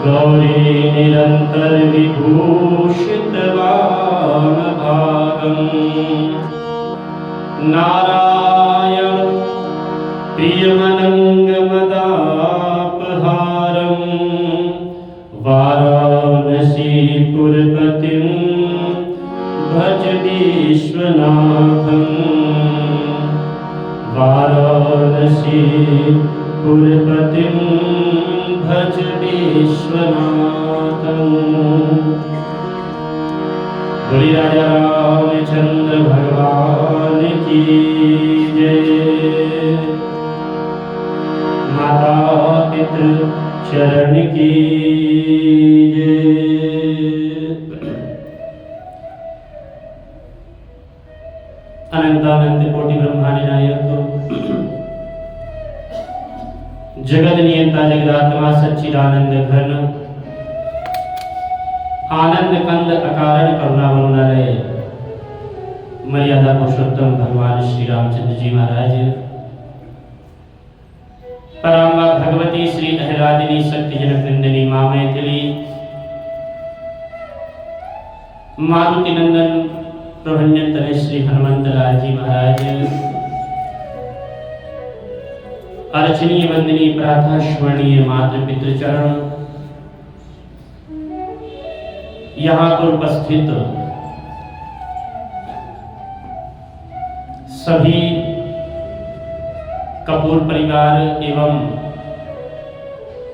गौरी निरंतर विभूषितवामभागम् नारायण प्रियमनङ्गमदापहारम् वाराणसीपुरपतिं भज विश्वनाथम् वाराणसीपुरपतिं भज विश्वनाथम्। बोलिए राजा रामचंद्र भगवान की जय। माता पितृ चरण की जय। अनंतानंत कोटि ब्रह्मांड नायक जगत नियंता जगदात्मा सच्चिदानंद घन आनंद कंद अकारण करुणावरुणालय मर्यादा पुरुषोत्तम भगवान श्री रामचंद्र जी महाराज पराम्बा भगवती श्री अहिरादिनी शक्ति जनक नंदिनी माँ मैथिली मारुति नंदन प्रभंजन तनय श्री हनुमंत लाल जी महाराज अर्चनीय वंदनीय प्रातः स्मरणीय मातृ पितृचरण यहाँ पर उपस्थित सभी कपूर परिवार एवं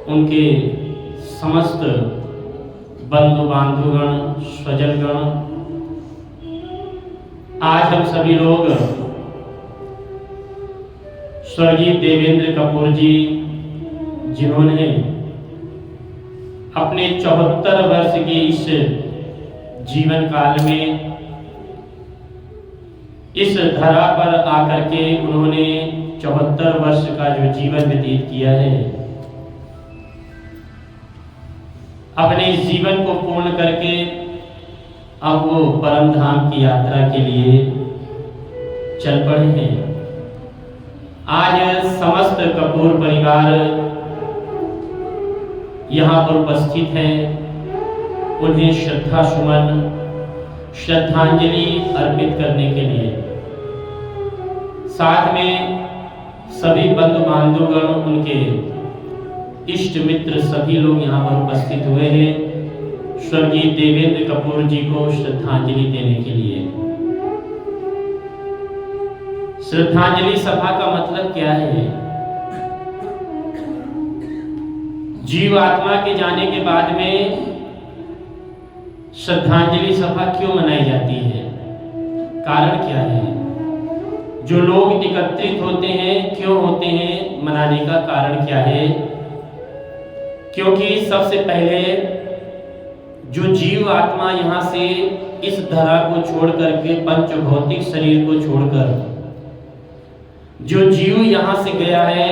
उनके समस्त बंधु बांधुगण स्वजनगण, आज हम सभी लोग स्वर्गीय देवेंद्र कपूर जी जिन्होंने अपने 74 वर्ष के इस जीवन काल में इस धरा पर आकर के उन्होंने 74 वर्ष का जो जीवन व्यतीत किया है, अपने इस जीवन को पूर्ण करके अब वो परम धाम की यात्रा के लिए चल पड़े हैं। आज समस्त कपूर परिवार यहाँ पर उपस्थित है, उन्हें श्रद्धा सुमन श्रद्धांजलि अर्पित करने के लिए, साथ में सभी बंधु बांधवगण, उनके इष्ट मित्र सभी लोग यहाँ पर उपस्थित हुए हैं स्वर्गीय देवेंद्र कपूर जी को श्रद्धांजलि देने के लिए। श्रद्धांजलि सभा का मतलब क्या है? जीव आत्मा के जाने के बाद में श्रद्धांजलि सभा क्यों मनाई जाती है? कारण क्या है? जो लोग एकत्रित होते हैं क्यों होते हैं, मनाने का कारण क्या है? क्योंकि सबसे पहले जो जीव आत्मा यहाँ से इस धरा को छोड़ करके, पंच भौतिक शरीर को छोड़कर जो जीव यहाँ से गया है,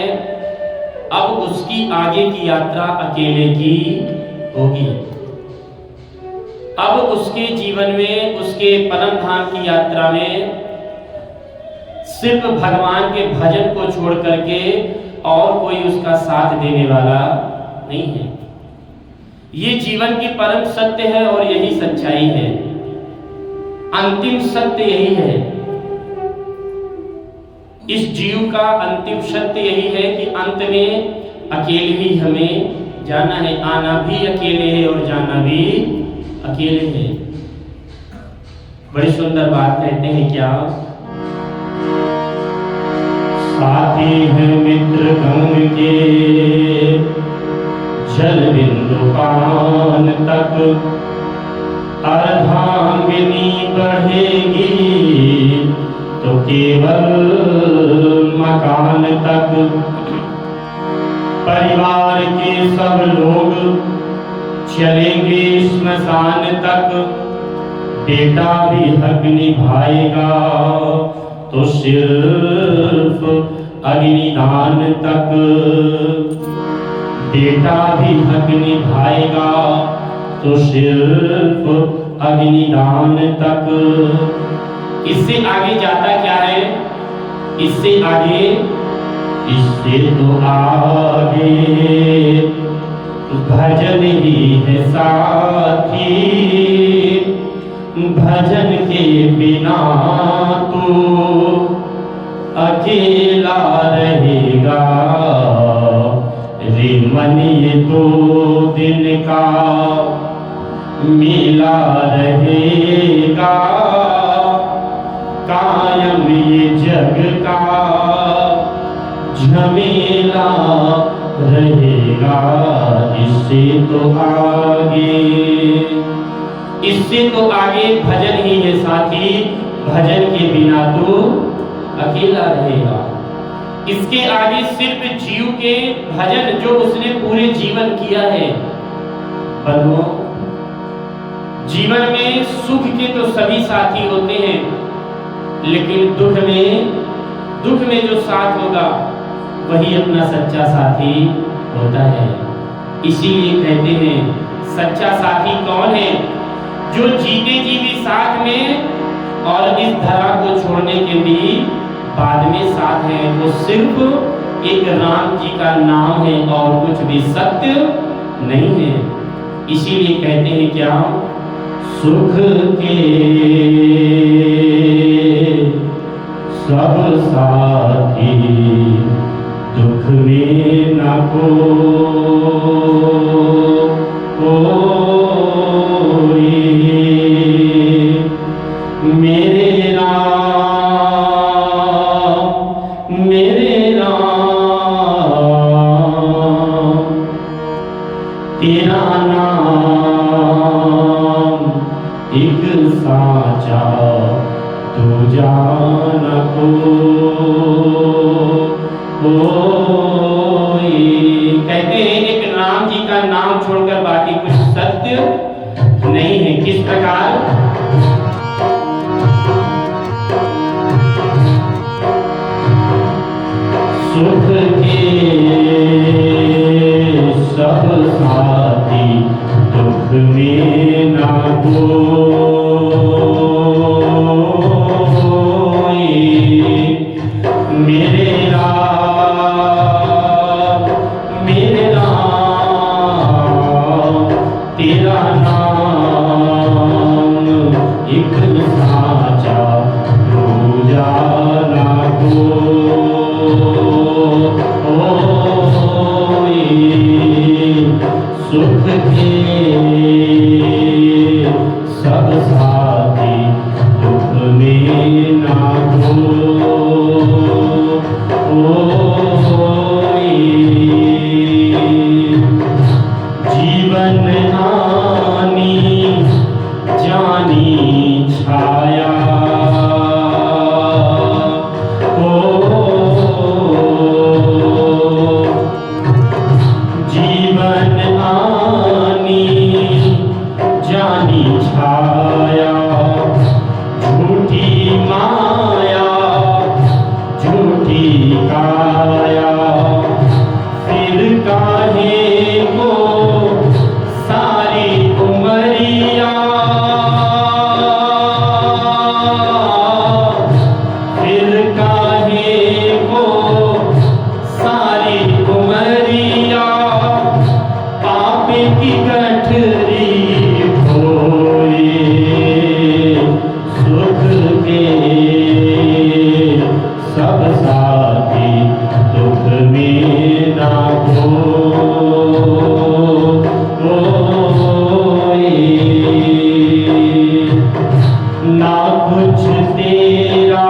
अब उसकी आगे की यात्रा अकेले की होगी। अब उसके जीवन में, उसके परम धाम की यात्रा में सिर्फ भगवान के भजन को छोड़ करके और कोई उसका साथ देने वाला नहीं है। ये जीवन की परम सत्य है और यही सच्चाई है। अंतिम सत्य यही है। इस जीव का अंतिम सत्य यही है कि अंत में अकेले ही हमें जाना है। आना भी अकेले है और जाना भी अकेले है। बड़ी सुंदर बात कहते हैं क्या? साथी है मित्र गम के जल बिंदु पान तक, अर्धांगिनी बढ़ेगी तो केवल मकान तक। परिवार के सब लोग चलेंगे स्मशान तक, बेटा भी हक निभाएगा तो सिर्फ अग्निदान तक। बेटा भी हक निभाएगा तो सिर्फ अग्निदान तक। इससे आगे जाता क्या है? इससे आगे, इससे तो आगे भजन ही है साथी, भजन के बिना तू अकेला रहेगा। रे मन ये 2 दिन का मेला रहेगा, कायम ये जग का झमेला रहेगा। इससे तो आगे भजन ही है साथी, भजन के बिना तू अकेला रहेगा। इसके आगे सिर्फ जीव के भजन जो उसने पूरे जीवन किया है। बंधुओं, जीवन में सुख के तो सभी साथी होते हैं, लेकिन दुख में जो साथ होगा वही अपना सच्चा साथी होता है। इसीलिए कहते हैं सच्चा साथी कौन है? जो जीते जी भी साथ में और इस धरा को छोड़ने के भी बाद में साथ है। वो सिर्फ एक राम जी का नाम है और कुछ भी सत्य नहीं है। इसीलिए कहते हैं क्या? सुख के सब साथी, दुख में न कोई। मेरे राम तेरा नाम एक साचा, तू जान कोई। कहते हैं एक राम जी का नाम छोड़कर बाकी कुछ सत्य नहीं है। किस प्रकार? सुख के सब साथी, दुख में ना कोई। मेरे राम तेरा नाम एक साचा, तू जाना कोई। सुख के सब साथी, दुख में ना कोई। जीवन आनी जानी छाया, जीवन आनी जानी छाया। झूठी माया झूठी काया, फिर काहे को सारी उमरिया। फिर काहे को सारी उमरिया, पाप की गठरी खोए। सुख के सब साथी, दुख में ना कोई। ना कुछ तेरा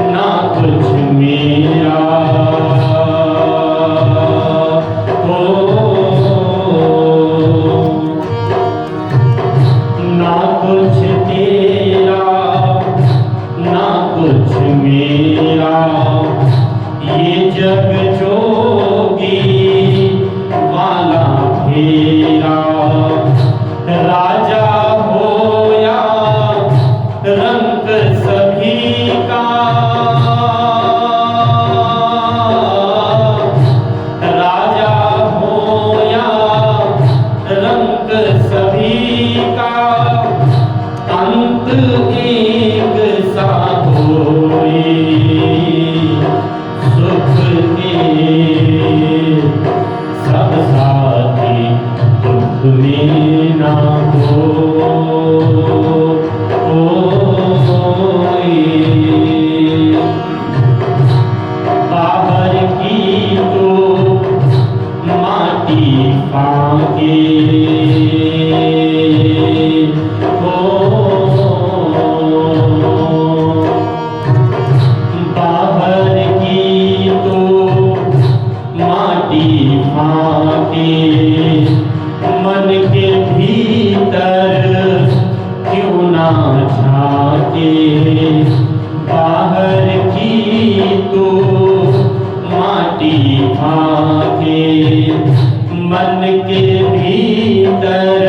ना कुछ मेरा हो। ना कुछ तेरा ना कुछ मेरा, ये जग जोगी वाला फेरा। राजा हो या रंग सभी का, राजा हो या रंग सभी का, अंत एक सा होए। सुख के सब साथ, में ना बाहर की तो माटी फाके बाहर की तो माटी फाके मन के भीतर क्यों ना झाके बाहर की तो माटी फाके मन के भीतर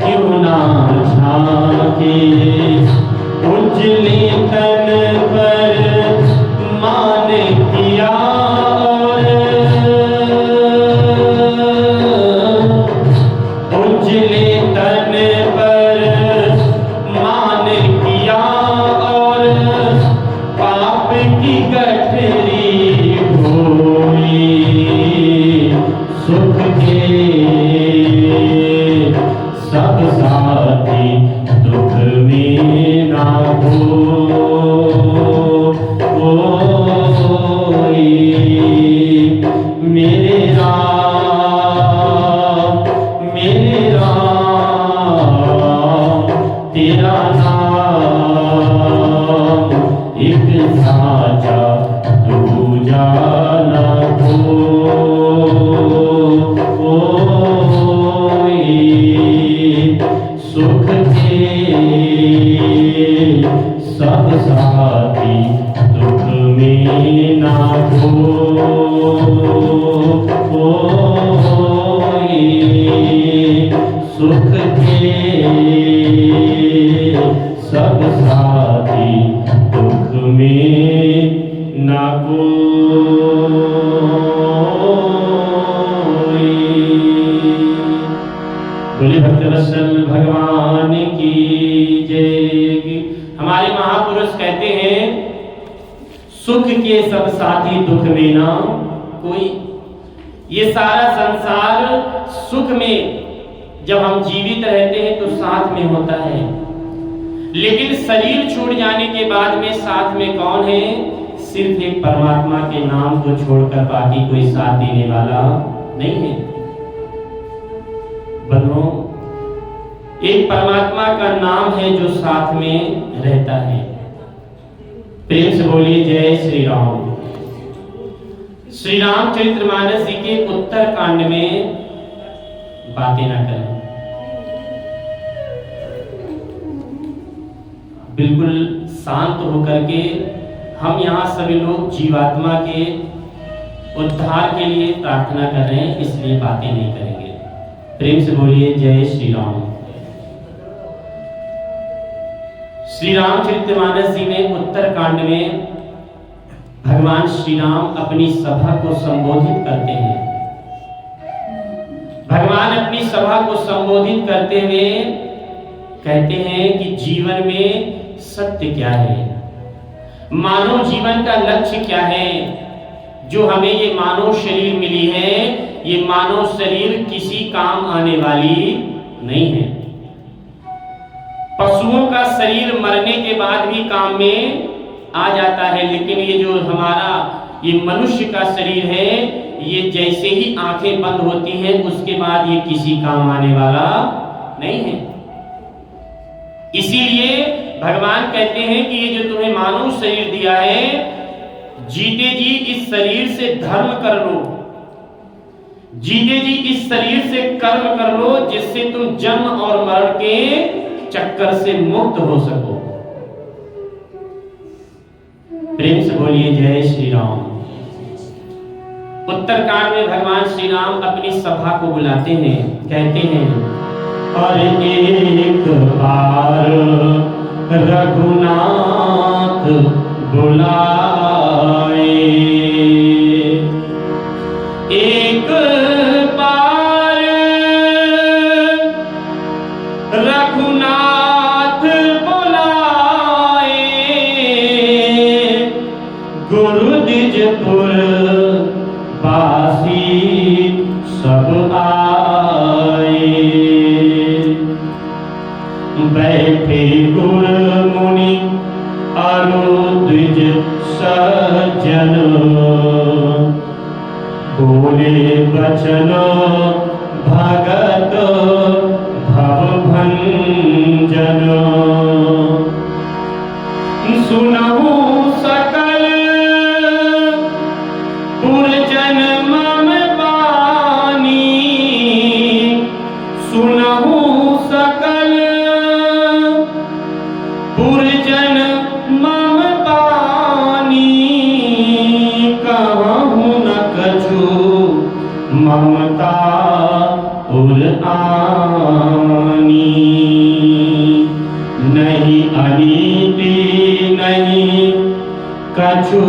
क्यों ना झाके उजले तन पर मान किया और उजले तन पर मान किया और पाप की गठरी ढोई सुख के सब साथी दुख में ना कोई मेरे राम तेरा नाम एक साचा दूजा ना कोई सुख के सब साथी दुख में ना कोई सुख के सब साथी दुख में ना कोई। बोले भक्तवत्सल भगवान की जय। हमारे महापुरुष कहते हैं सुख के सब साथी दुख में ना कोई। ये सारा संसार सुख में जब हम जीवित रहते हैं तो साथ में होता है, लेकिन शरीर छूट जाने के बाद में साथ में कौन है? सिर्फ एक परमात्मा के नाम को छोड़कर बाकी कोई साथ देने वाला नहीं है। बनो एक परमात्मा का नाम है जो साथ में रहता है। प्रेम से बोलिए जय श्री राम। श्री रामचरितमानस जी के उत्तर कांड में बातें ना करें, बिल्कुल शांत होकर के हम यहाँ सभी लोग जीवात्मा के उद्धार के लिए प्रार्थना कर रहे हैं, इसलिए बातें नहीं करेंगे। प्रेम से बोलिए जय श्री राम। श्री रामचरितमानस जी में उत्तर कांड में भगवान श्री राम अपनी सभा को संबोधित करते हैं। भगवान अपनी सभा को संबोधित करते हुए कहते हैं कि जीवन में सत्य क्या है, मानव जीवन का लक्ष्य क्या है। जो हमें ये मानव शरीर मिली है, ये मानव शरीर किसी काम आने वाली नहीं है। पशुओं का शरीर मरने के बाद भी काम में आ जाता है, लेकिन ये जो हमारा ये मनुष्य का शरीर है, ये जैसे ही आंखें बंद होती हैं उसके बाद ये किसी काम आने वाला नहीं है। इसीलिए भगवान कहते हैं कि ये जो तुम्हें मानव शरीर दिया है, जीते जी इस शरीर से धर्म कर लो, जीते जी इस शरीर से कर्म कर लो, जिससे तुम जन्म और मरण के चक्कर से मुक्त हो सको। प्रेम से बोलिए जय श्री राम। उत्तरकांड में भगवान श्री राम अपनी सभा को बुलाते हैं, कहते हैं और एक बार रघुनाथ बुलाए, एक बार रघुनाथ बुलाए, गुरुद्विजपुर वासी सब आए। बचन भगत भवभंजन सुनहु सकल पुरजन मम बानी सुनहु सकल पुरजन मम बानी कहूँ न कछु ममता उलआनी नहीं अनीति नहीं कछु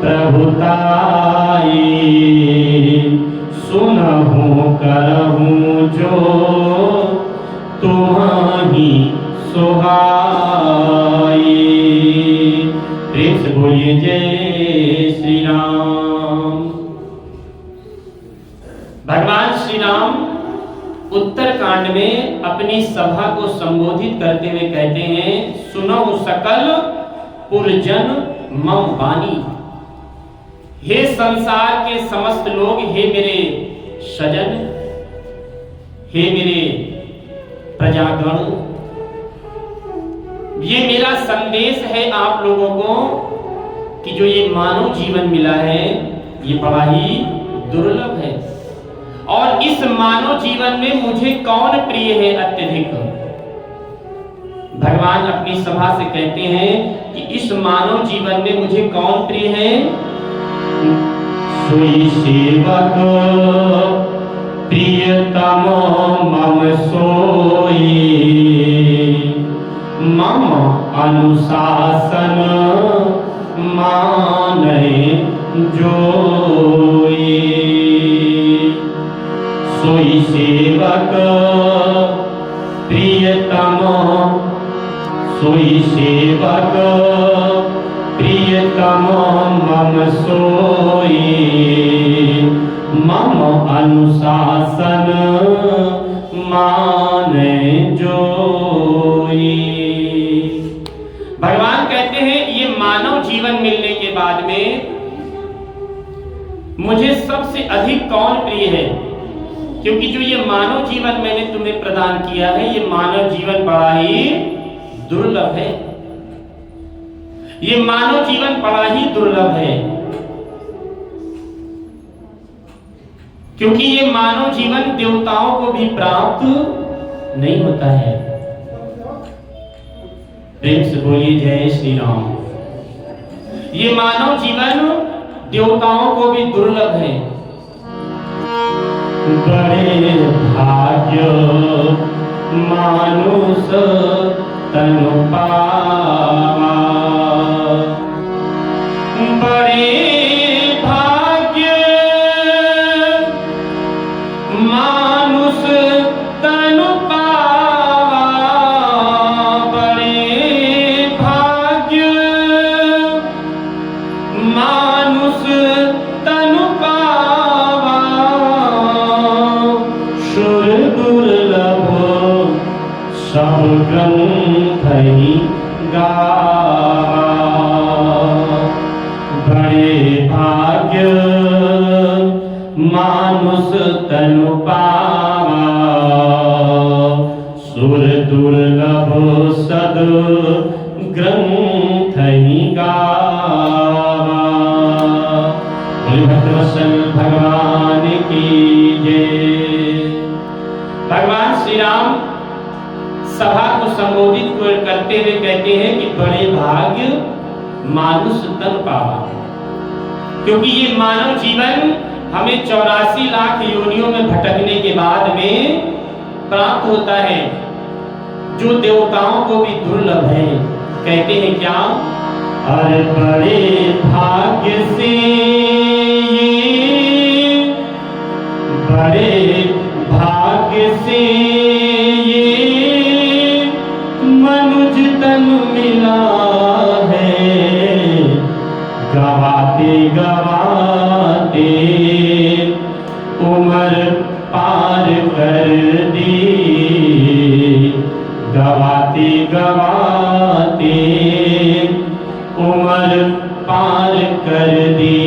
प्रभुताई सुनहु करहूँ जो तुम्हारी सुहाई। प्रेम से बोलिए जय श्री राम। भगवान श्री राम उत्तर कांड में अपनी सभा को संबोधित करते हुए कहते हैं सुनो सकल पुरजन मम वाणी। हे संसार के समस्त लोग, हे मेरे सजन, हे मेरे प्रजागण, ये मेरा संदेश है आप लोगों को कि जो ये मानव जीवन मिला है ये बड़ा ही दुर्लभ है और इस मानव जीवन में मुझे कौन प्रिय है अत्यधिक। भगवान अपनी सभा से कहते हैं कि इस मानव जीवन में मुझे कौन प्रिय है। सोई सेवक प्रियतम मम सोई मम अनुशासन माने जोई। सोई सेवक प्रियतम सोई सेवक प्रियतम मम सोई मम अनुशासन माने जोई। भगवान कहते हैं ये मानव जीवन मिलने के बाद में मुझे सबसे अधिक कौन प्रिय है, क्योंकि जो ये मानव जीवन मैंने तुम्हें प्रदान किया है ये मानव जीवन बड़ा ही दुर्लभ है। ये मानव जीवन बड़ा ही दुर्लभ है क्योंकि ये मानव जीवन देवताओं को भी प्राप्त नहीं होता है। प्रेम से बोलिए जय श्री राम। ये मानव जीवन देवताओं को भी दुर्लभ है। बड़े भाग्य मानुष तनु पावा, बड़े भाग्य मानुष तनु पावा, बड़े भाग्य मानुष तनु पावा, सुर दुर्लभ सब ग्रंथ ही गावा, बड़े भाग्य मानुष तनु पावा, सुर दुर्लभ सद ग्रंथ ही गावा। भक्तवत्सल भगवान की जय। भगवान श्री राम सभा को संबोधित करते हुए कहते हैं कि बड़े भाग्य मानुष तन पावा, क्योंकि ये मानव जीवन हमें 84 लाख योनियों में भटकने के बाद में प्राप्त होता है, जो देवताओं को भी दुर्लभ है। कहते हैं क्या? अरे बड़े भाग्य से बड़े भाग्य से ये मनुज तन मिला है, गवाते गवाते उम्र पार कर दी, गवाते गवाते उम्र पार कर दी।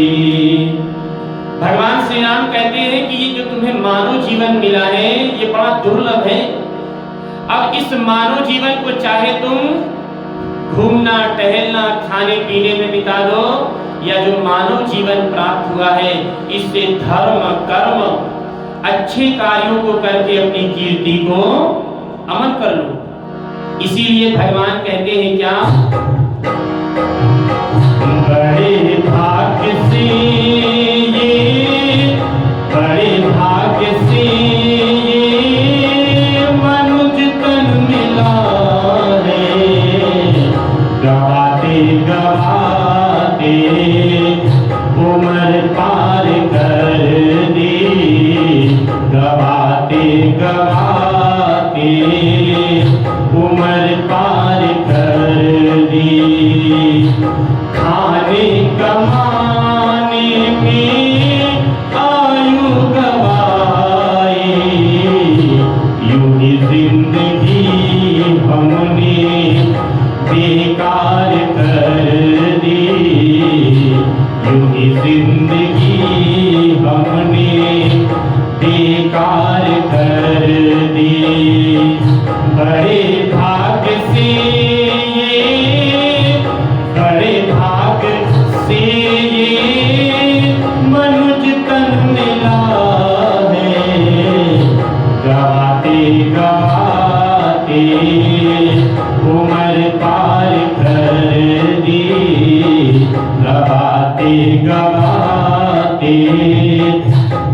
भगवान श्री राम कहते हैं कि ये जो मानव जीवन मिला है ये बड़ा दुर्लभ है। अब इस मानव जीवन को चाहे तुम घूमना टहलना खाने पीने में बिता दो, या जो मानव जीवन प्राप्त हुआ है इससे धर्म कर्म अच्छे कार्यों को करके अपनी कीर्ति को अमन कर लो। इसीलिए भगवान कहते हैं क्या, बड़े भाग्य से ये, बड़े भाग्य से ये मनुज तन मिला है, गवाते गवाते उम्र पार कर दी, गवाते गवाते उम्र पार कर दी, खाने कमाने में आयु गवाई, यूं ही जिंदगी हमने बेकार कर दी, यूं ही जिंदगी हमने बेकार कर दी। बड़े भाग्य से ये, बड़े भाग्य से ये मनुज तन मिला है, गवाते गवाते उम्र पार कर दी, गवाते गवाते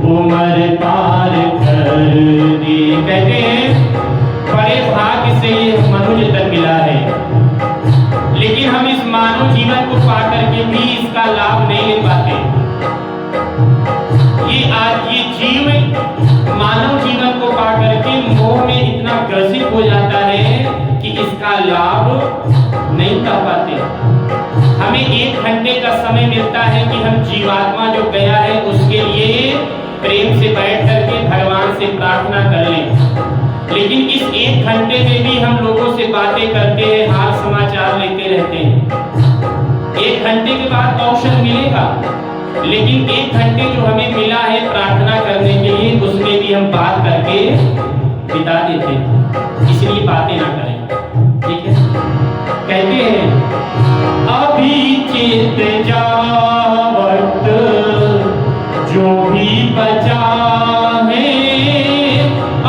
उम्र पार कर दी। कहते हैं बड़े भाग्य से ये मनुज तन मिला है, लेकिन हम इस मानव जीवन को पा करके भी इसका लाभ नहीं ले पाते। ये जीव मानव जीवन को पा करके मोह में इतना ग्रसित हो जाता है कि इसका लाभ नहीं कर पाते। हमें 1 घंटे का समय मिलता है कि हम जीवात्मा जो गया है उसके लिए प्रेम से बैठ करके भगवान से प्रार्थना कर लें, लेकिन इस 1 घंटे में भी हम लोगों से बातें करते हैं, हाल समाचार लेते रहते हैं। 1 घंटे के बाद अवसर मिलेगा, लेकिन 1 घंटे जो हमें मिला है प्रार्थना करने के लिए उसमें भी हम बात करके बिता देते हैं, इसलिए बातें ना करें। ठीक है, कहते हैं अभी चेत जावत जो भी बचा है,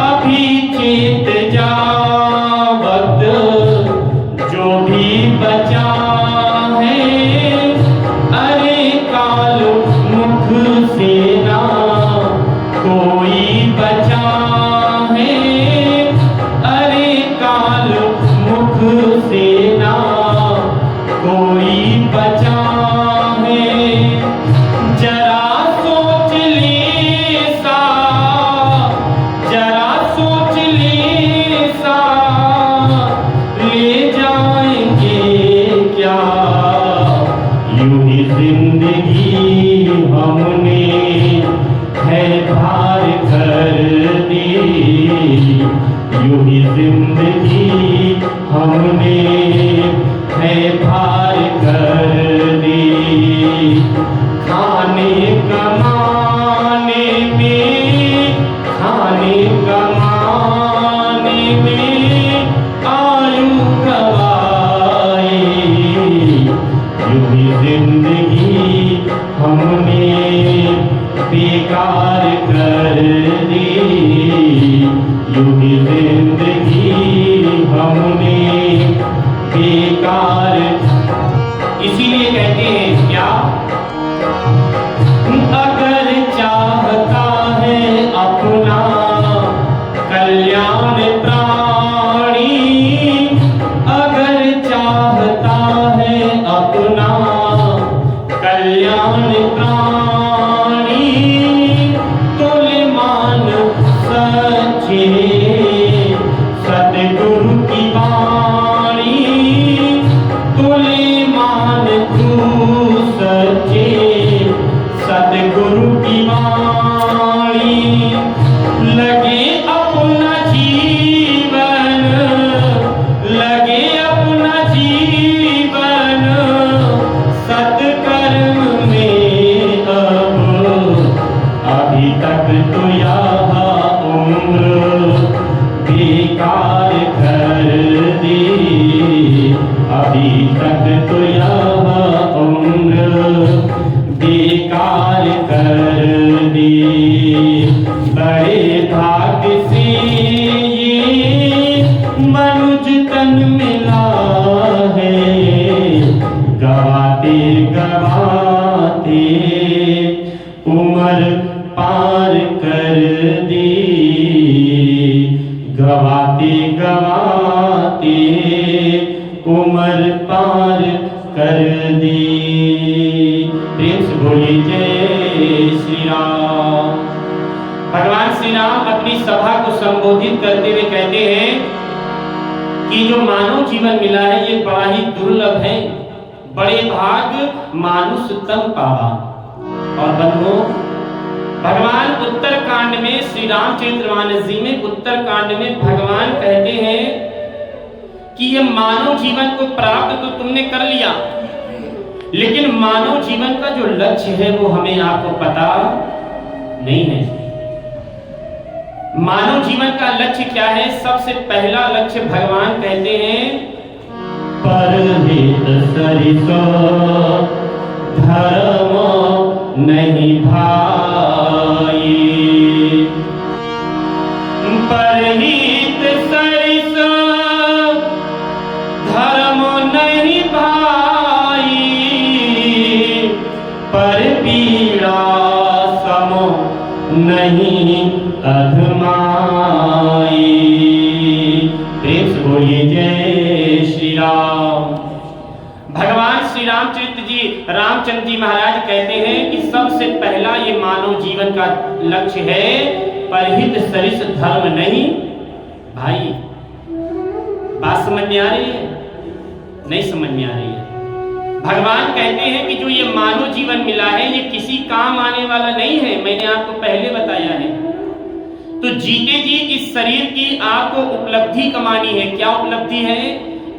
अभी चेत जावत जो भी बचा है, अरे काल मुख से ना कोई बचा है, अरे काल मुख से ना कोई बचा है, जरा सोच ले सा, जरा सोच ले सा, ले जाएंगे क्या, यूं ही जिंदगी हमने है भार कर दी, गवाते गवाते उम्र पार कर दी। प्रेम से बोलिए जय श्री राम। भगवान श्री राम अपनी सभा को संबोधित करते हुए कहते हैं कि जो मानव जीवन मिला है ये बड़ा ही दुर्लभ है, बड़े भाग मानुष तन पावा। और बंधुओं, भगवान उत्तर कांड में, श्री रामचरितमानस जी में उत्तर कांड में भगवान कहते हैं कि ये मानव जीवन को प्राप्त तो तुमने कर लिया, लेकिन मानव जीवन का जो लक्ष्य है वो हमें आपको पता नहीं है। मानव जीवन का लक्ष्य क्या है? सबसे पहला लक्ष्य भगवान कहते हैं परहित सरिसो धर्म नहीं भाई। परहित सरिसो धर्म नहीं भाई, पर पीड़ा समो नहीं अधमाई। प्रेम से बोलिए जय श्री राम। भगवान श्री रामचंद्र जी महाराज कहते हैं कि सबसे पहला ये मानव जीवन का लक्ष्य है परहित सरिस धर्म नहीं भाई। बात समझ में आ रही है? नहीं समझ में आ रही है? भगवान कहते हैं कि जो ये मानव जीवन मिला है ये किसी काम आने वाला नहीं है, मैंने आपको पहले बताया है। तो जीते जी इस शरीर की आपको उपलब्धि कमानी है। क्या उपलब्धि है?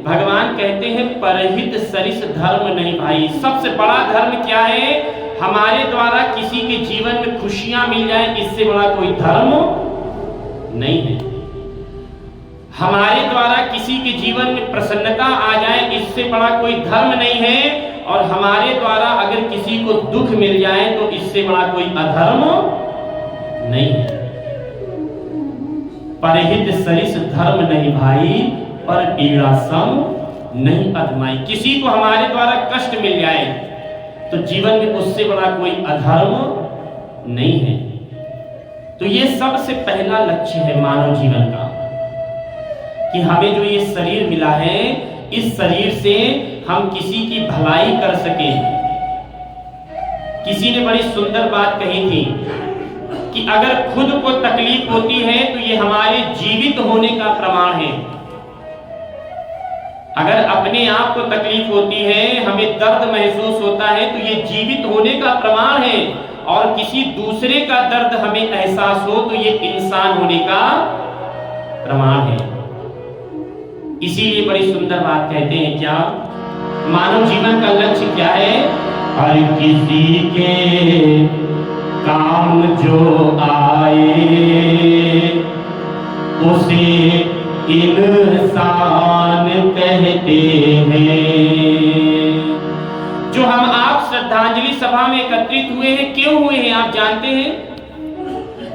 भगवान कहते हैं परहित सरिस धर्म नहीं भाई। सबसे बड़ा धर्म क्या है? हमारे द्वारा किसी के जीवन में खुशियां मिल जाए, इससे बड़ा कोई धर्म नहीं है। हमारे द्वारा किसी के जीवन में प्रसन्नता आ जाए, इससे बड़ा कोई धर्म नहीं है। और हमारे द्वारा अगर किसी को दुख मिल जाए तो इससे बड़ा कोई अधर्म नहीं है। परहित सरिस धर्म नहीं भाई, पर पीड़ा सम नहीं अधमाई। किसी को हमारे द्वारा कष्ट मिल जाए तो जीवन में उससे बड़ा कोई अधर्म नहीं है। तो ये सबसे पहला लक्ष्य है मानव जीवन का, कि हमें जो ये शरीर मिला है, इस शरीर से हम किसी की भलाई कर सके। किसी ने बड़ी सुंदर बात कही थी कि अगर खुद को तकलीफ होती है तो ये हमारे जीवित होने का प्रमाण है। अगर अपने आप को तकलीफ होती है, हमें दर्द महसूस होता है, तो ये जीवित होने का प्रमाण है। और किसी दूसरे का दर्द हमें एहसास हो तो ये इंसान होने का प्रमाण है। इसीलिए बड़ी सुंदर बात कहते हैं, क्या मानव जीवन का लक्ष्य क्या है? हर किसी के काम जो आए उसे इंसान कहते हैं। जो हम आप श्रद्धांजलि सभा में एकत्रित हुए हैं, क्यों हुए हैं आप जानते हैं?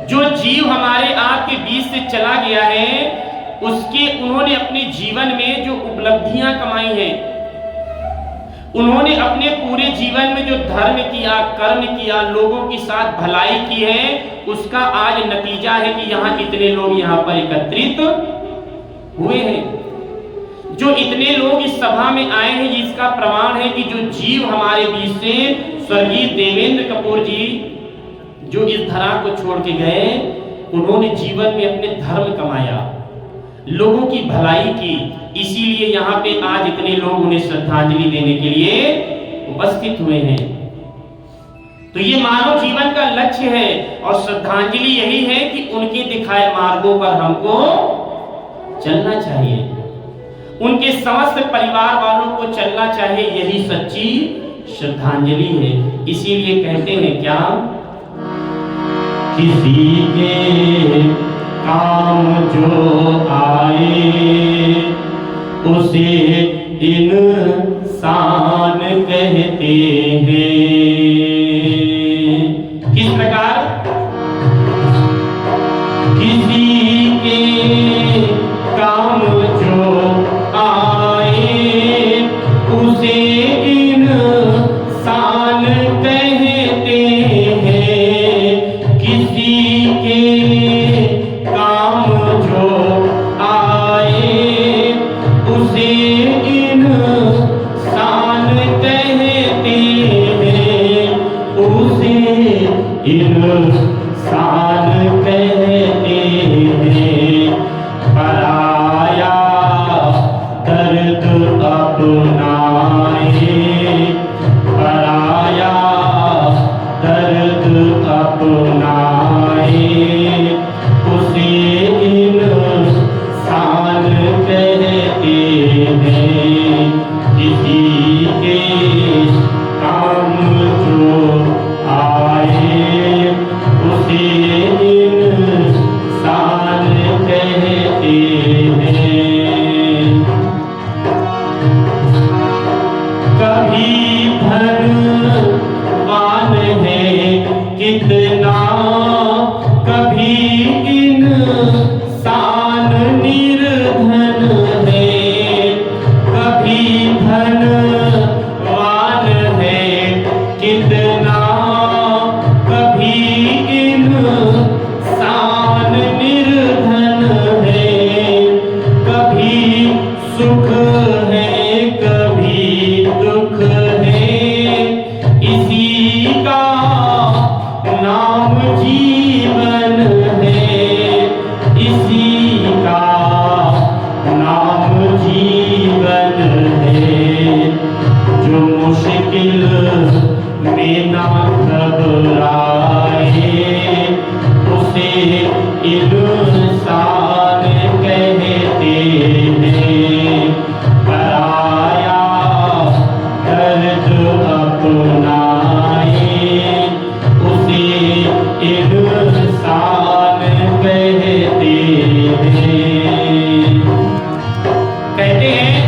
जो जीव हमारे आपके बीच से चला गया है, उन्होंने अपने जीवन में जो उपलब्धियां कमाई हैं, उन्होंने अपने पूरे जीवन में जो धर्म किया, कर्म किया, लोगों के साथ भलाई की है, उसका आज नतीजा है कि यहाँ इतने लोग यहाँ पर एकत्रित हुए हैं। जो इतने लोग इस सभा में आए हैं, इसका प्रमाण है कि जो जीव हमारे बीच से स्वर्गीय देवेंद्र कपूर जी जो इस धरा को छोड़ के गए, उन्होंने जीवन में अपने धर्म कमाया, लोगों की भलाई की। इसीलिए यहाँ पे आज इतने लोग उन्हें श्रद्धांजलि देने के लिए उपस्थित हुए हैं। तो ये मानव जीवन का लक्ष्य है, और श्रद्धांजलि यही है कि उनके दिखाए मार्गों पर हमको चलना चाहिए, उनके समस्त परिवार वालों को चलना चाहिए। यही सच्ची श्रद्धांजलि है। इसीलिए कहते हैं क्या, किसी के काम जो आए उसे इंसान कहते हैं। किस प्रकार? किसी के काम जो आए उसे इंसान कहते हैं। किसी के काम जो इंसान निर्धन है, कभी धनवान है कितना, कभी इंसान निर्धन है, कभी सुख है कभी दुख है, इसी का नाम जीवन है, इसी का नाम जीवन है। जो मुश्किल में ना घबराए उसे इंसान कहते हैं, पराया दर्द अपनाए उसे इंसान कहते हैं। कहते हैं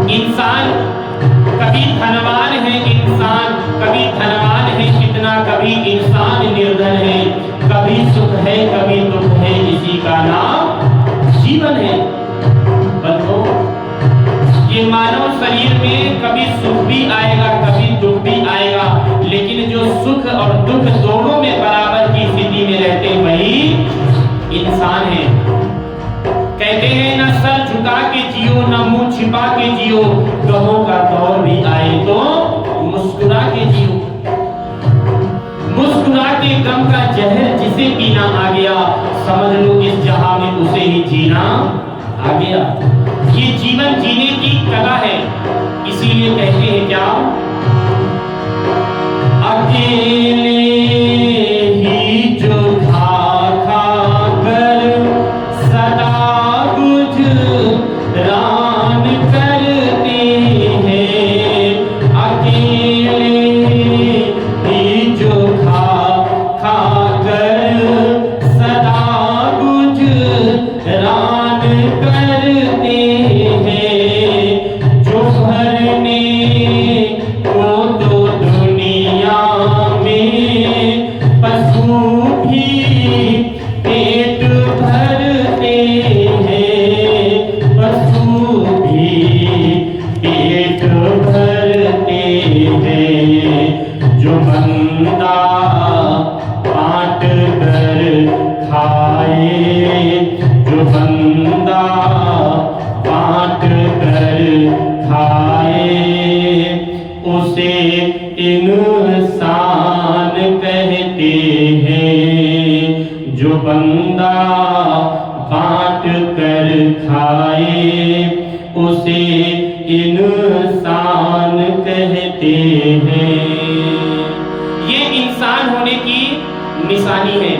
इंसान कभी धनवान है, इंसान कभी धनवान है कितना, कभी इंसान निर्धन है, कभी सुख है कभी दुख है, इसी का नाम जीवन है। बंधुओं, ये मानव शरीर में कभी सुख भी आएगा कभी दुख भी आएगा, लेकिन जो सुख और दुख दोनों में बराबर की स्थिति में रहते हैं वही इंसान है। कहते हैं न सर झुका के जियो न मुंह छिपा के जियो, गमों का दौर भी आए तो मुस्कुरा के जियो। मुस्कुरा के गम का जहर जिसे पीना आ गया, समझ लो इस जहां में उसे ही जीना आ गया। ये जीवन जीने की कला है, इसीलिए कहते हैं क्या, अकेले ही जो खा खा कर सदा गुजरान करते हैं, अकेले ही जो खा खा कर सदा गुजरान करते हैं, जो भरने को तो दुनिया में पशु भी पेट भरते हैं, पशु भी पेट भरते हैं, जो बंदा बांट कर खाए, जो बंदा बांट कर खाए उसे इंसान कहते हैं, जो बंदा बांट कर खाए उसे इंसान कहते हैं। ये इंसान होने की निशानी है।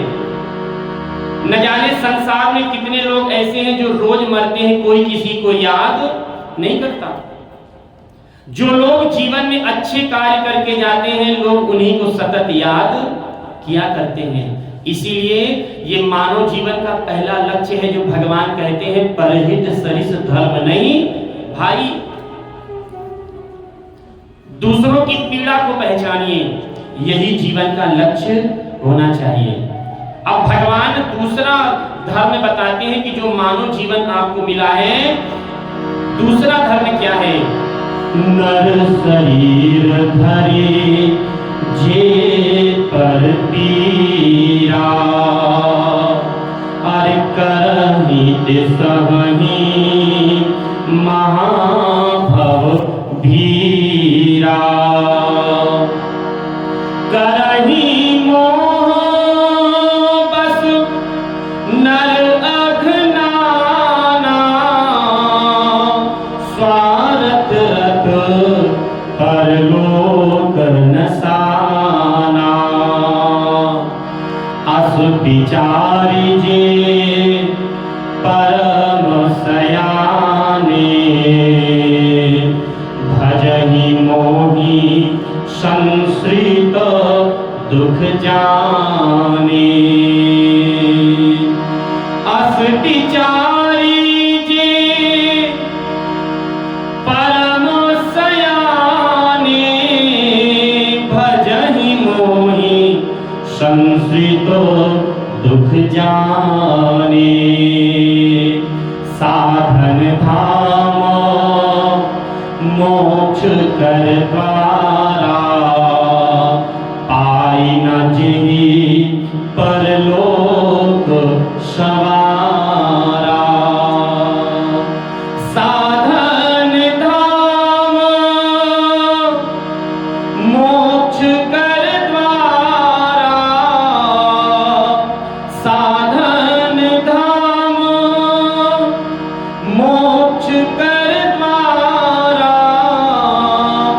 न जाने संसार में कितने लोग ऐसे हैं जो रोज मरते हैं, कोई किसी को याद नहीं करता। जो लोग जीवन में अच्छे कार्य करके जाते हैं, लोग उन्हीं को सतत याद किया करते हैं। इसीलिए ये मानव जीवन का पहला लक्ष्य है, जो भगवान कहते हैं परहित सरिस धर्म नहीं भाई। दूसरों की पीड़ा को पहचानिए, यही जीवन का लक्ष्य होना चाहिए। अब भगवान दूसरा धर्म बताते हैं कि जो मानव जीवन आपको मिला है, दूसरा धर्म क्या है, नर शरीर धरे जे पर पीरा, अरे करही ते सहही महाभव भीरा, करही मोह बस नर अघनाना, स्वार्थ रख परलोक नसाना, अस विचारी जे परम सयाने, भजहि मोहि संश्रित दुख जाने, अस विचारी जे परम सयाने, भजहि मोहि संश्रित दुख जाने, साधन धाम मोक्ष कर द्वारा, पाई न जेहि परलोक सवारा। साधन धाम मोक्ष कर द्वारा, साधन धाम मोक्ष कर द्वारा,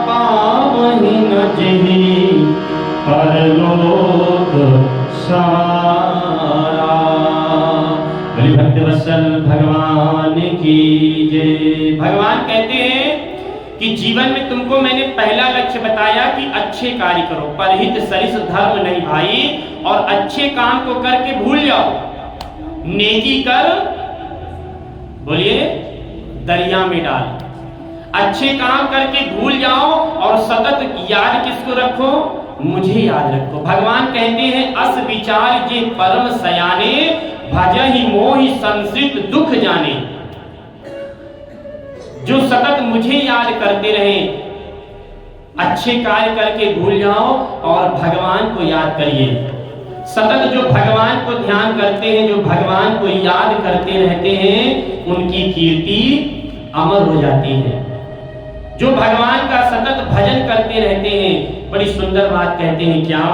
पावहि न जेहि परलोक सवारा। बलि भक्तवत्सल भगवान की जय। भगवान कहते हैं कि जीवन में तुमको मैंने पहला लक्ष्य बताया कि अच्छे कार्य करो, परहित सरिस धर्म नहीं भाई, और अच्छे काम को करके भूल जाओ। नेकी कर, बोलिए, दरिया में डाल। अच्छे काम करके भूल जाओ और सतत याद किसको रखो? मुझे याद रखो। भगवान कहते हैं अस विचार जे परम सयाने, भजहि मोहि संसृत दुख जाने। जो सतत मुझे याद करते रहे, अच्छे कार्य करके भूल जाओ और भगवान को याद करिए। सतत जो भगवान को ध्यान करते हैं, जो भगवान को याद करते रहते हैं, उनकी कीर्ति अमर हो जाती है। जो भगवान का सतत भजन करते रहते हैं, बड़ी सुंदर बात कहते हैं, क्या?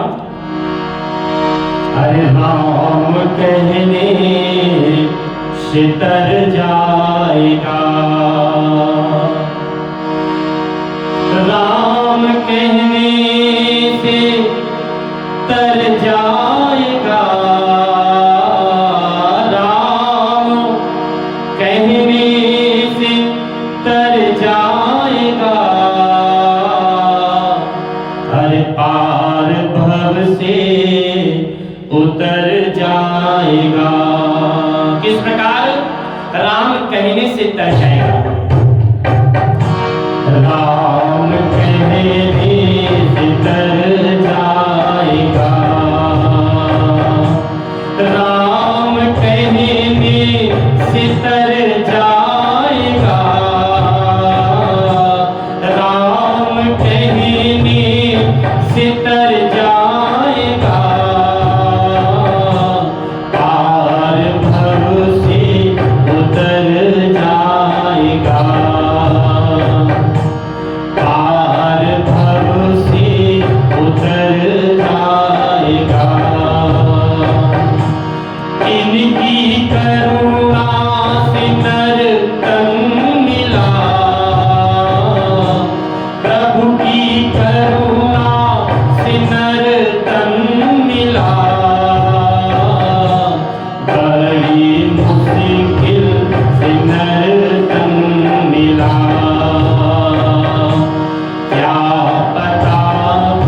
अरे राम कहने से तर जाएगा, राम कहने से तर जाएगा, राम कहने से तर जाएगा, हर पार भव से उतर जाएगा। किस प्रकार? राम कहने से तर जाएगा। राम कहने से तर जाएगा, राम कहने से तर जाएगा, राम कहने से तर जाएगा, पार भव से उतर जाएगा, पार भव से उतर जाएगा। इनकी करुणा से नर तन मिला, प्रभु की करुणा से नर तन मिला, बड़ी मुश्किल से नर तन मिला, क्या पता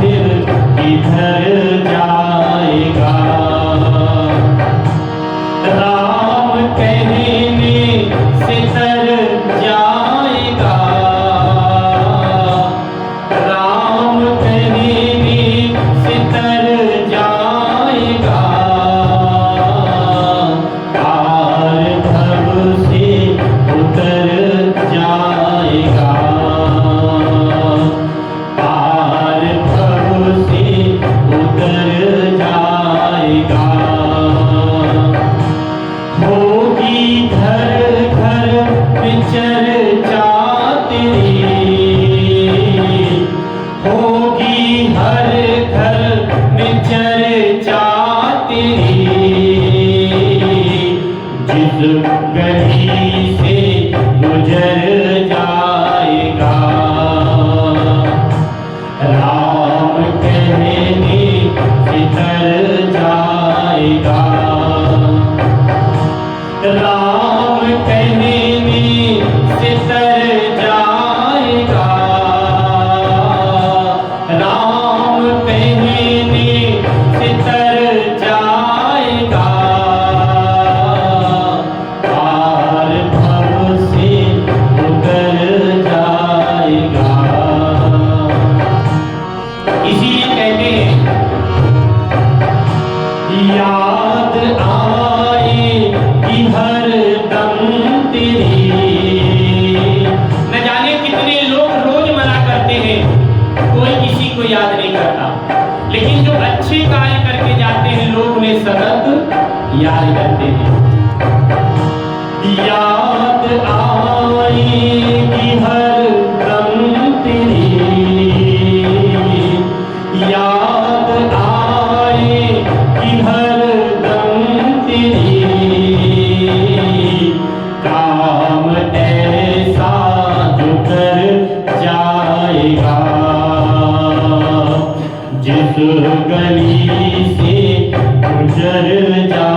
फिर किधर जाएगा। राम कहने से तर जाएगा, राम कहने से तर जाएगा, पार भव से उतर जाएगा, पार भव से उतर जाएगा। होगी घर घर में चर्चा तेरी, होगी हर घर में चर्चा तेरी, जिस गली से गुजर जाएगा, राम कहने से तर जाएगा, राम कहने से तर जाएगा, राम कहने से तर जाएगा, पार भव से उतर जाएगा। इसीलिए कहते हैं याद आ कार्य करते हैं। याद आएगी हर दम तेरी, याद आएगी हर दम तेरी, काम ऐसा जो कर जाएगा, जिस गली से गुजर जा।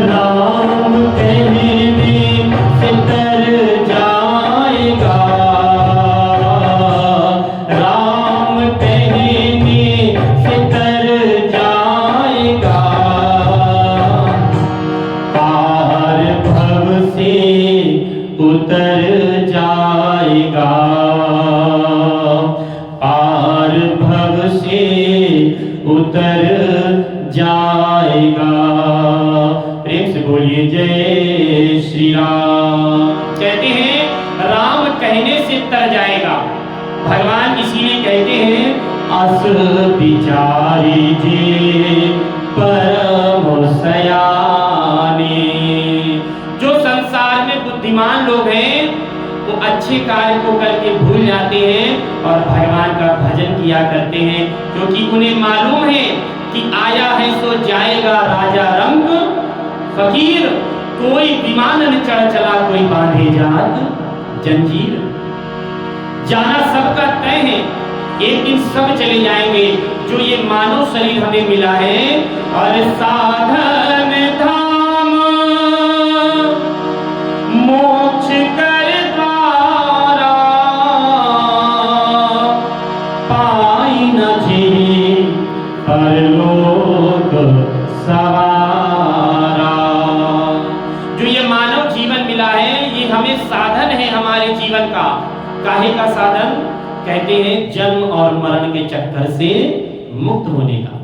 राम कहने से तर जाएगा, राम कहने से तर जाएगा, पार भव से उतर जाएगा, पार भव से उतर जाएगा। प्रेम से बोलिए जय श्री राम। कहते हैं राम कहने से तर जाएगा, भगवान इसीलिए कहते हैं अस विचारी जे परम सयाने। जो संसार में बुद्धिमान लोग हैं वो अच्छे कार्य को करके भूल जाते हैं और भगवान का भजन किया करते हैं, क्योंकि उन्हें मालूम है कि आया है सो जाएगा राजा रंग फकीर, कोई विमान न चढ़ चला कोई बांधे जात जंजीर। जाना सबका तय है, एक दिन सब चले जाएंगे। जो ये मानव शरीर हमें मिला है और साधन धाम मोक्ष कर द्वारा, पाई न जी परलोक सवारा। जो ये मानव जीवन मिला है ये हमें साधन है हमारे जीवन का। काहे का साधन? कहते हैं जन्म और मरण के चक्कर से मुक्त होने का।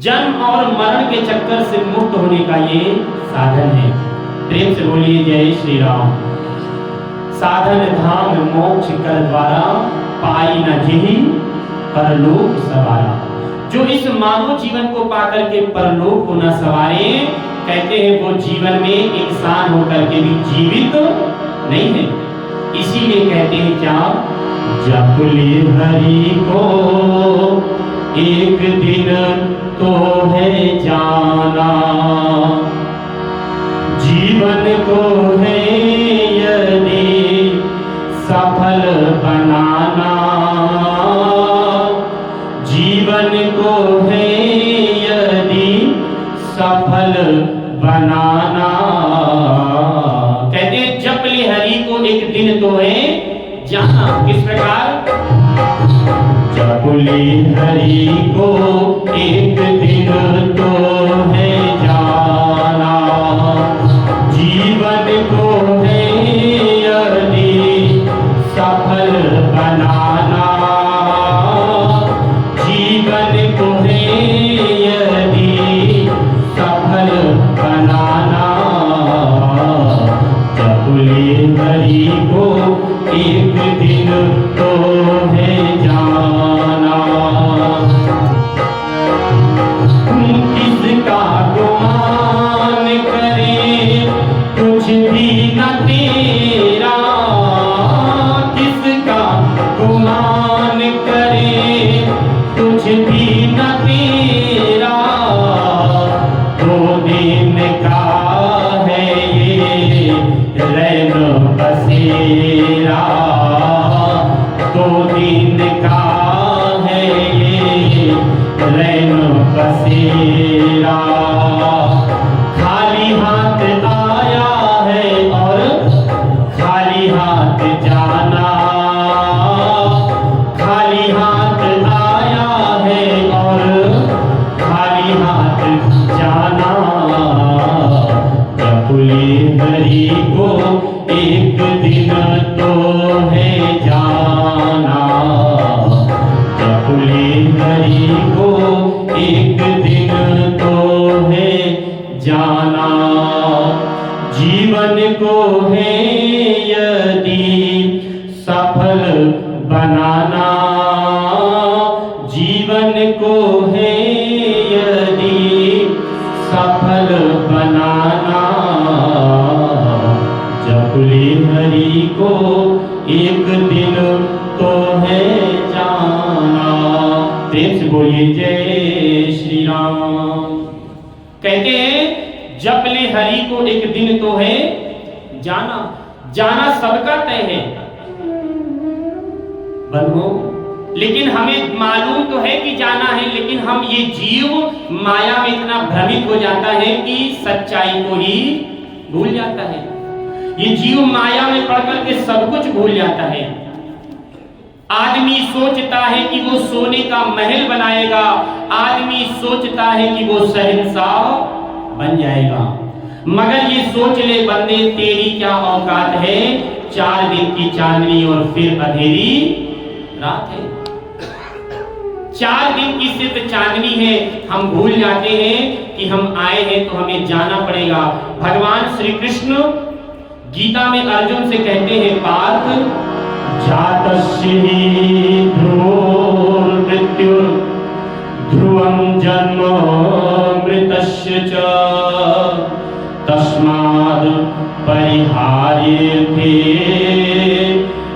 जन्म और मरण के चक्कर से मुक्त होने का ये साधन है। प्रेम से बोलिए जय श्री राम। साधन धाम मोक्ष कर द्वारा, पाई न जेहि परलोक सवारा। जो इस मानव जीवन को पाकर के परलोक को न सवारे, कहते हैं वो जीवन में इंसान होकर के भी जीवित नहीं है। इसीलिए कहते हैं क्या, जप ले हरि को एक दिन तो है जाना, जीवन को है यदि सफल बनाना, जीवन को है यदि सफल बनाना। कहते हैं जप ले हरि को एक दिन तो है जाना। किस प्रकार? जप ले हरि को एक दिन तो है जाना, जीवन को है यदि सफल बनाना, जीवन को है यदि सफल बनाना। जप ले हरि को एक दिन तो है जाना। किसका गुमान करे कुछ भी न तेरा, किसका गुमान करे कुछ भी न तेरा, दो दिन का है ये रैन बसेरा, दो दिन का है ये रैन बसेरा। खाली हाथ आया है और खाली हाथ जाना, खाली हाथ आया है और खाली हाथ जाना। जप ले हरि को एक दिन तो है जाना, जप ले हरि को एक दिन तो है जाना। जीवन को है यदि सफल बनाना, जीवन को है कहते हैं जप ले हरि को एक दिन तो है जाना, जाना सबका तय है बंधुओं, लेकिन हमें मालूम तो है कि जाना है, लेकिन हम ये जीव माया में इतना भ्रमित हो जाता है कि सच्चाई को ही भूल जाता है। ये जीव माया में पड़ करके सब कुछ भूल जाता है। आदमी सोचता है कि वो सोने का महल बनाएगा, आदमी सोचता है कि वो शहंशाह बन जाएगा, मगर ये सोच ले बंदे तेरी क्या औकात है, 4 दिन की चांदनी और फिर अंधेरी रात है। 4 दिन की सिर्फ चांदनी है, हम भूल जाते हैं कि हम आए हैं तो हमें जाना पड़ेगा। भगवान श्री कृष्ण गीता में अर्जुन से कहते हैं पार्थ जातस्य हि ध्रुवोर्मृत्युर् ध्रुवं जन्म मृतस्य च तस्माद् परिहार्येथे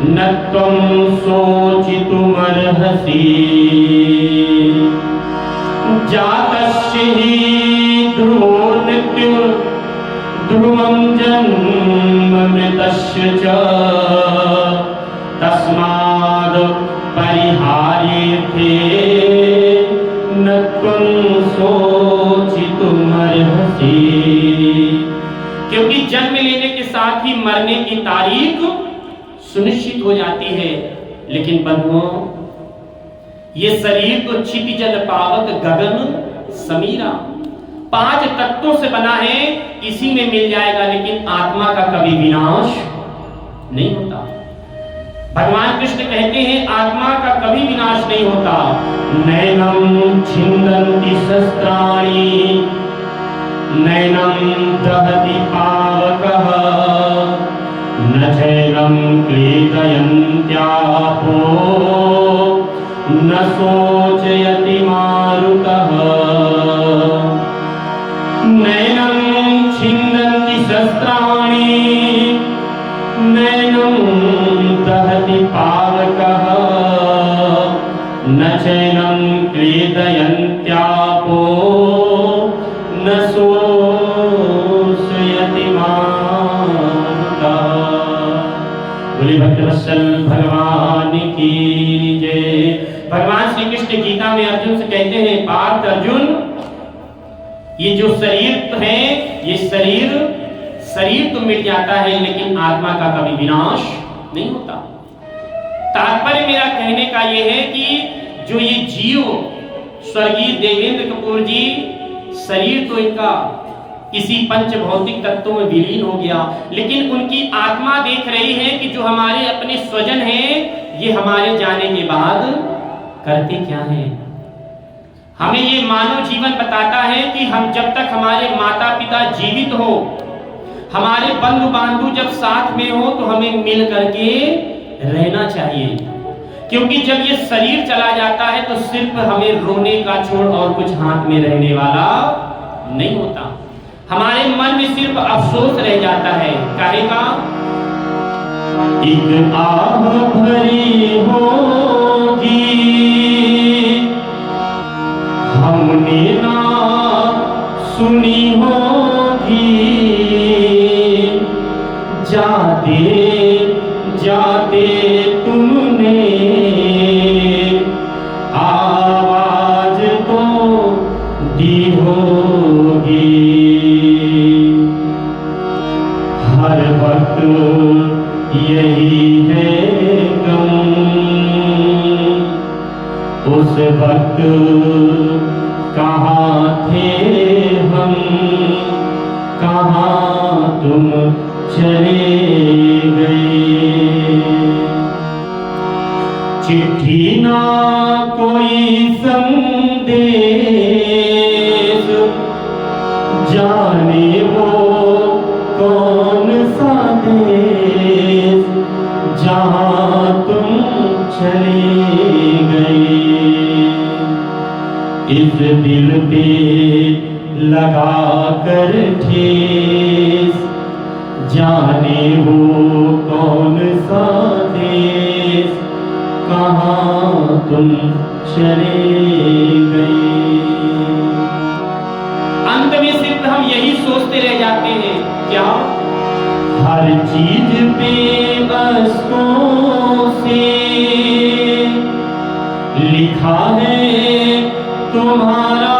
न त्वं शोचितुमर्हसि। जातस्य हि ध्रुवोर्मृत्युर् ध्रुवं जन्म मृतस्य च तस्माद् परिहार्येथे न त्वं शोचितुमर्हसि। क्योंकि जन्म लेने के साथ ही मरने की तारीख सुनिश्चित हो जाती है। लेकिन बंधुओं, ये शरीर तो क्षितिजल पावक गगन समीरा, 5 तत्वों से बना है, इसी में मिल जाएगा, लेकिन आत्मा का कभी विनाश नहीं होता। भगवान कृष्ण कहते हैं आत्मा का कभी विनाश नहीं होता। नैनम छिन्दन्ति शस्त्राणि नैनम दहति पावकः न चैनं क्लेदयन्त्यापो न शोचयति मारुतः। नैनं छिन्दन्ति शस्त्राणि नैनं दहति पावकः न चैनं क्लेदयन्त्यापो न शोषयति मारुतः। बोले भक्तवत्सल भगवान की जय। भगवान श्री कृष्ण गीता में अर्जुन से कहते हैं पार्थ अर्जुन, ये जो शरीर है, ये शरीर तो मिट जाता है, लेकिन आत्मा का कभी विनाश नहीं होता। तात्पर्य मेरा कहने का यह है कि जो ये जीव, स्वर्गीय देवेंद्र कपूर जी, शरीर तो इनका इसी पंच भौतिक तत्वों में विलीन हो गया, लेकिन उनकी आत्मा देख रही है कि जो हमारे अपने स्वजन हैं, ये हमारे जाने के बाद करते क्या हैं। हमें ये मानव जीवन बताता है कि हम जब तक हमारे माता पिता जीवित हो, हमारे बंधु बांधव जब साथ में हो, तो हमें मिल करके रहना चाहिए। क्योंकि जब ये शरीर चला जाता है तो सिर्फ हमें रोने का छोड़ और कुछ हाथ में रहने वाला नहीं होता। हमारे मन में सिर्फ अफसोस रह जाता है। काहे का? एक आह भरी होगी हमने ना सुनी होगी, जाते जाते तुमने आवाज तो दी होगी। हर वक्त यही है गम, उस वक्त कहाँ थे हम, कहाँ तुम चले गए। चिट्ठी ना कोई संदेश, जाने वो कौन सा देश, जहाँ तुम चले गए। इस दिल पे लगा कर ठेस, जाने वो कौन सा देश, कहाँ तुम चले गए। यही सोचते रह जाते हैं, क्या हर चीज पे बसों से लिखा है तुम्हारा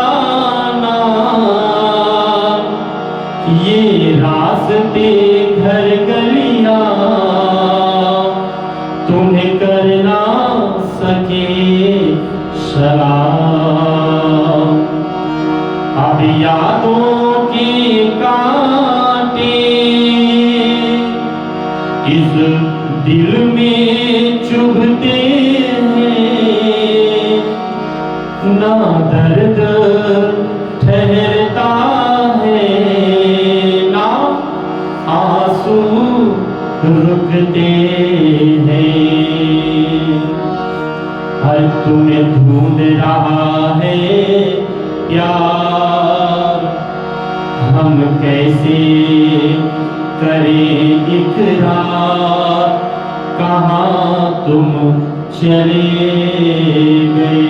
नाम, ये रास्ते घर गलियां तुम्हें कर ना सके सलाम। अब यादों के कांटे इस दिल में चुभते हैं, ना दर्द ठहरता है, ना आंसू रुकते हैं। हर तुम्हें ढूंढ रहा है प्यार, हम कैसे करें इकरार, कहाँ तुम चले गए।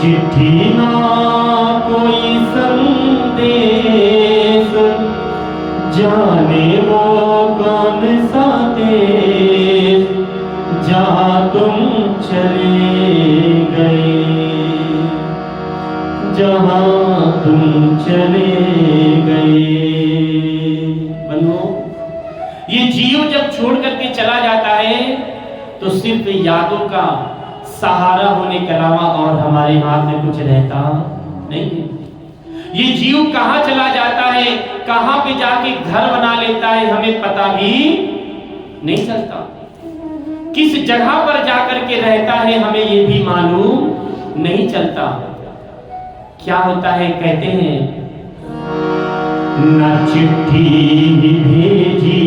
चिट्ठी ना कोई संदेश, जाने वो कौन सा देश जहाँ तुम चले गए, जहाँ तुम चले गए। बंधुओं, ये जीव जब छोड़ करके चला जाता है तो सिर्फ यादों का सहारा होने के अलावा और हमारे हाथ में कुछ रहता नहीं है। ये जीव कहां चला जाता है, कहां पे जाके घर बना लेता है, हमें पता भी नहीं चलता। किस जगह पर जाकर के रहता है हमें ये भी मालूम नहीं चलता। क्या होता है, कहते हैं न चिट्ठी भेजी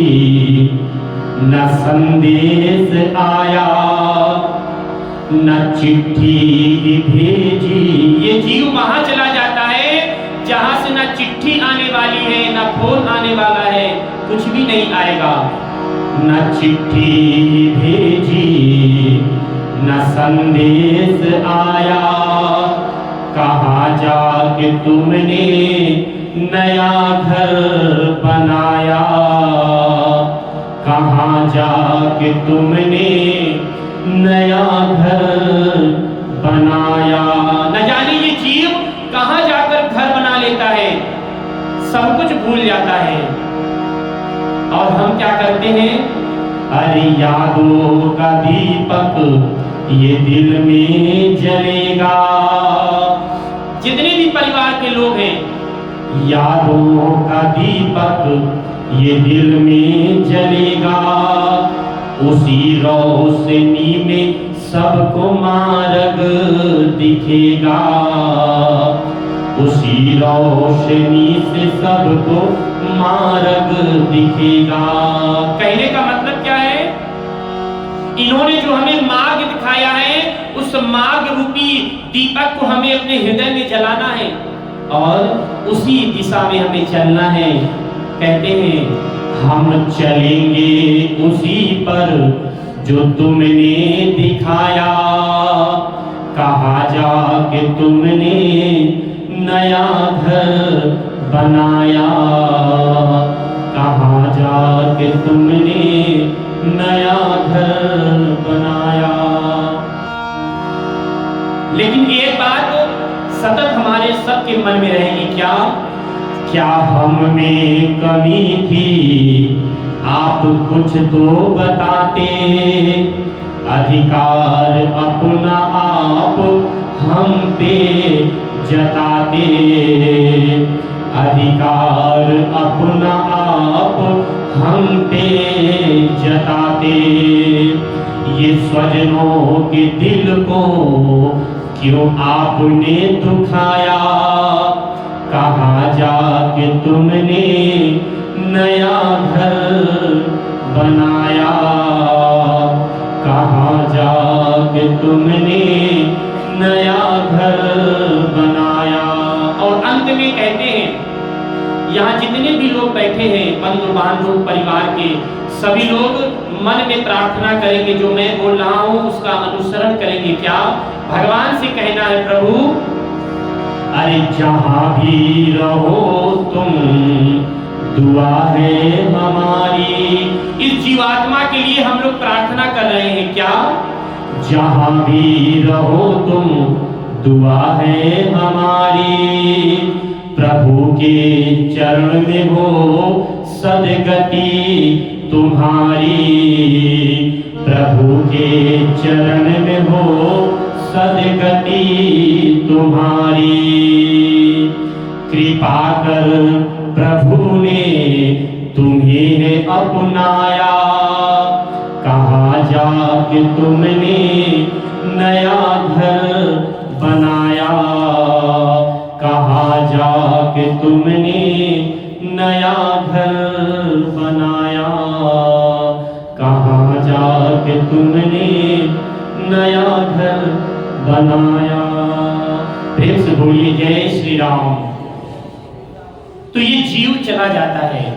न संदेश आया, न चिट्ठी भेजी। ये जीव वहां चला जाता है जहां से न चिट्ठी आने वाली है, न फोन आने वाला है, कुछ भी नहीं आएगा। न चिट्ठी भेजी न संदेश आया, कहाँ जाके तुमने नया घर बनाया, कहाँ जाके तुमने नया घर बनाया। न जाने ये जीव कहाँ जाकर घर बना लेता है, सब कुछ भूल जाता है। और हम क्या करते हैं, अरे यादों का दीपक ये दिल में जलेगा। जितने भी परिवार के लोग हैं, यादों का दीपक ये दिल में जलेगा, उसी रोशनी में सबको मार्ग दिखेगा, उसी रोशनी से सबको मार्ग दिखेगा। कहने का मतलब क्या है, इन्होंने जो हमें मार्ग दिखाया है उस मार्ग रूपी दीपक को हमें अपने हृदय में जलाना है और उसी दिशा में हमें चलना है। कहते हैं हम चलेंगे उसी पर जो तुमने दिखाया, कहाँ जाके तुमने नया घर बनाया, कहाँ जाके तुमने नया घर बनाया। लेकिन एक बात सतत हमारे सबके मन में रहेगी, क्या क्या हम में कमी थी, आप कुछ तो बताते, अधिकार अपना आप हम पे जताते, अधिकार अपना आप हम पे जताते। ये स्वजनों के दिल को क्यों आपने दुखाया, कहाँ जाके तुमने नया घर बनाया, कहाँ जाके तुमने नया घर बनाया। और अंत में कहते हैं, यहाँ जितने भी लोग बैठे हैं, बंधु बांधव परिवार के सभी लोग मन में प्रार्थना करेंगे, जो मैं बोल रहा हूँ उसका अनुसरण करेंगे। क्या भगवान से कहना है, प्रभु अरे अरे जहां भी रहो तुम दुआ है हमारी। इस जीवात्मा के लिए हम लोग प्रार्थना कर रहे हैं क्या? जहां भी रहो तुम दुआ है हमारी। प्रभु के चरण में हो सदगति तुम्हारी। प्रभु के चरण में हो सदगति तुम्हारी। कृपा कर प्रभु ने तुम्हें अपनाया। कहा जाके तुमने नया घर बनाया। कहा जाके तुमने नया घर बनाया। कहा जाके तुमने नया घर बनाया। प्रेम से बोलिए जय श्री राम। तो ये जीव चला जाता है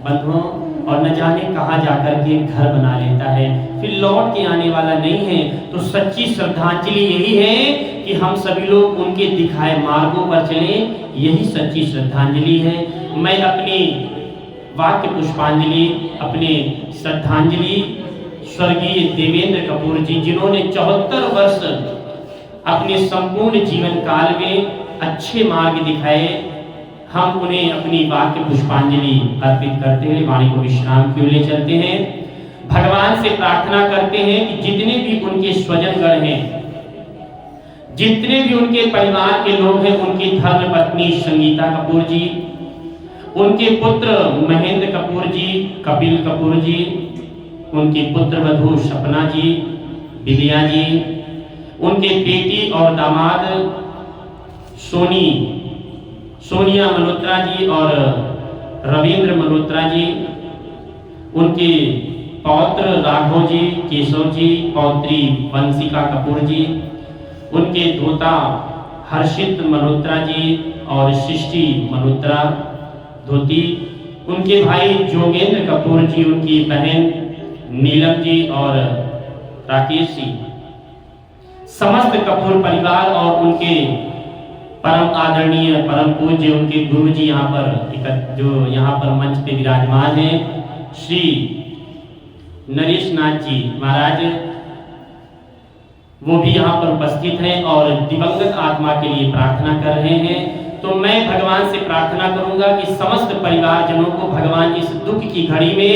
बंधुओं, और न जाने कहाँ जाकर के घर बना लेता है, फिर लौट के आने वाला नहीं है। तो सच्ची श्रद्धांजलि यही है कि हम सभी लोग उनके दिखाए मार्गों पर चलें। यही सच्ची श्रद्धांजलि है। मैं अपनी वाक्य पुष्पांजलि, अपने श्रद्धांजलि स्वर्गीय देवेंद्र कपूर जी, जिन्होंने 74 वर्ष अपने संपूर्ण जीवन काल में अच्छे मार्ग दिखाए, हम उन्हें अपनी वाक्य पुष्पांजलि अर्पित करते हुए वाणी को विश्राम की ओर ले चलते हैं। भगवान से प्रार्थना करते हैं कि जितने भी उनके स्वजनगण हैं, जितने भी उनके परिवार के लोग हैं, उनकी धर्म पत्नी संगीता कपूर जी, उनके पुत्र महेंद्र कपूर जी, कपिल कपूर जी, उनकी पुत्र वधू सपना जी, विद्या जी, उनके बेटी और दामाद सोनिया मल्होत्रा जी और रविंद्र मल्होत्रा जी, उनके पौत्र राघव जी, केशव जी, पौत्री वंशिका कपूर जी, उनके धोता हर्षित मल्होत्रा जी और सृष्टि मल्होत्रा धोती, उनके भाई जोगेंद्र कपूर जी, उनकी बहन नीलम जी और राकेश जी, समस्त कपूर परिवार और उनके परम आदरणीय परम पूज्य उनके गुरु जी यहाँ पर जो यहाँ पर मंच पे विराजमान हैं, श्री नरेश नाथ जी महाराज, वो भी यहाँ पर उपस्थित हैं और दिवंगत आत्मा के लिए प्रार्थना कर रहे हैं। तो मैं भगवान से प्रार्थना करूंगा कि समस्त परिवारजनों को भगवान इस दुख की घड़ी में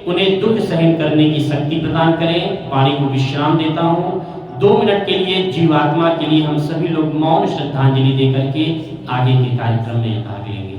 उन्हें दुख सहन करने की शक्ति प्रदान करें। वाणी को विश्राम देता हूँ। 2 मिनट के लिए जीवात्मा के लिए हम सभी लोग मौन श्रद्धांजलि देकर के आगे के कार्यक्रम में भाग लेंगे।